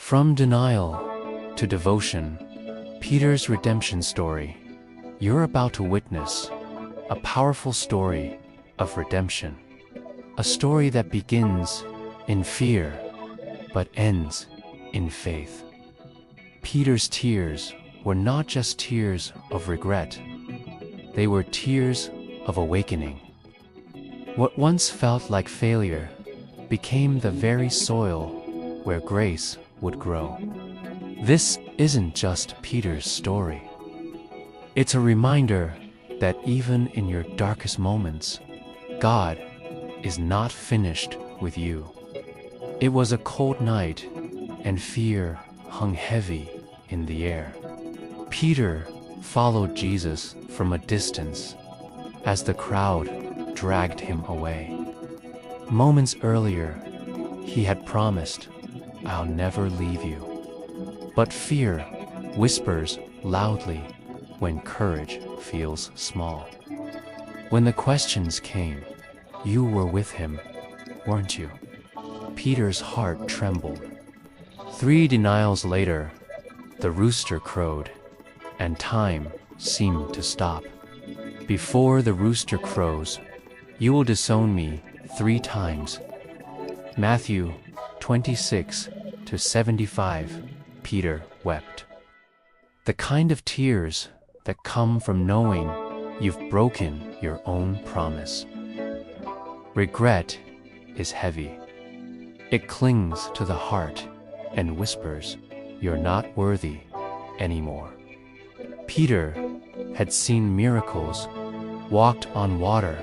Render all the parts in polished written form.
From denial to devotion, Peter's redemption story. You're about to witness a powerful story of redemption. A story that begins in fear, but ends in faith. Peter's tears were not just tears of regret. They were tears of awakening. What once felt like failure became the very soil where grace would grow. This isn't just Peter's story. It's a reminder that even in your darkest moments, God is not finished with you. It was a cold night, and fear hung heavy in the air. Peter followed Jesus from a distance as the crowd dragged him away. Moments earlier, he had promised, "I'll never leave you." But fear whispers loudly when courage feels small. When the questions came, you were with him, weren't you? Peter's heart trembled. 3 denials later, the rooster crowed, and time seemed to stop. Before the rooster crows, you will disown me 3 times. Matthew 26-75, Peter wept. The kind of tears that come from knowing you've broken your own promise. Regret is heavy. It clings to the heart and whispers, "You're not worthy anymore." Peter had seen miracles, walked on water,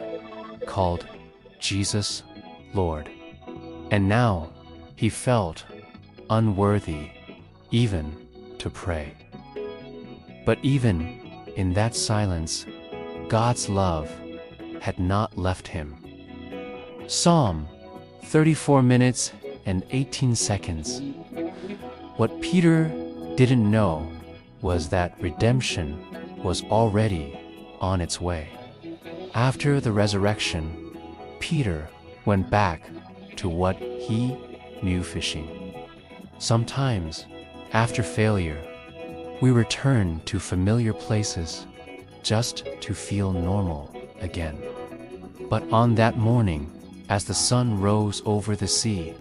called Jesus Lord. And now he felt unworthy even to pray. But even in that silence, God's love had not left him. Psalm 34 minutes and 18 seconds. What Peter didn't know was that redemption was already on its way. After the resurrection, Peter went back to what he knew: fishing. Sometimes, after failure, we return to familiar places just to feel normal again. But on that morning, as the sun rose over the sea,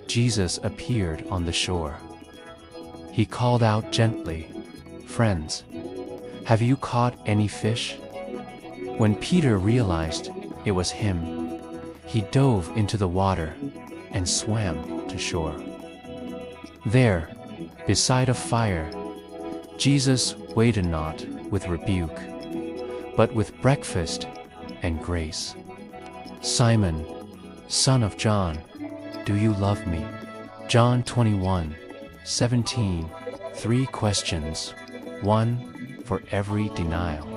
Jesus appeared on the shore. He called out gently, "Friends, have you caught any fish?" When Peter realized it was him, he dove into the water and swam to shore. There, beside a fire, Jesus waited not with rebuke, but with breakfast and grace. "Simon, son of John, do you love me?" John 21:17, 3 questions, 1 for every denial.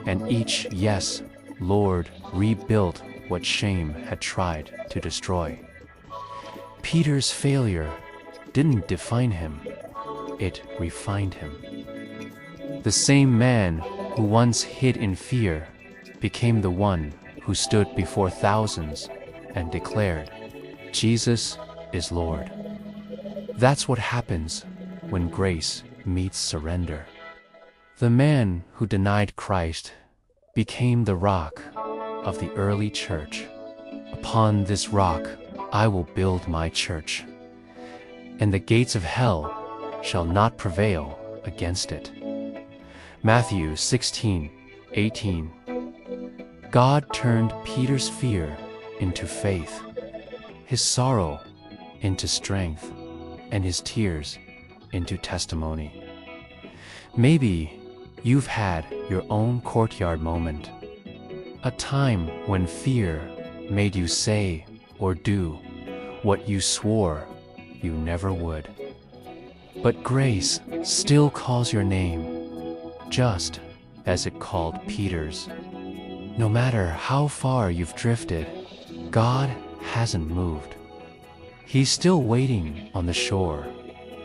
And each "Yes, Lord" rebuilt what shame had tried to destroy. Peter's failure didn't define him, it refined him. The same man who once hid in fear became the one who stood before thousands and declared, "Jesus is Lord." That's what happens when grace meets surrender. The man who denied Christ became the rock of the early church. "Upon this rock I will build my church, and the gates of hell shall not prevail against it." Matthew 16:18. God turned Peter's fear into faith, his sorrow into strength, and his tears into testimony. Maybe you've had your own courtyard moment, a time when fear made you say or do what you swore you never would. But grace still calls your name, just as it called Peter's. No matter how far you've drifted, God hasn't moved. He's still waiting on the shore,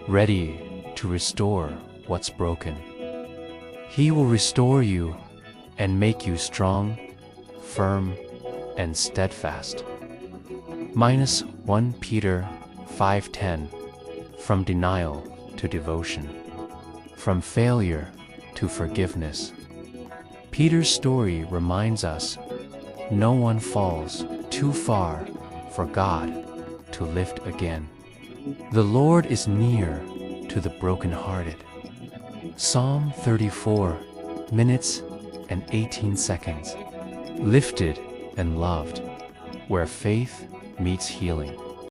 ready to restore what's broken. He will restore you and make you strong, firm, and steadfast. -1 Peter 5:10, from denial to devotion, from failure to forgiveness. Peter's story reminds us no one falls too far for God to lift again. The Lord is near to the brokenhearted. Psalm 34 minutes and 18 seconds. Lifted and loved, where faith meets healing.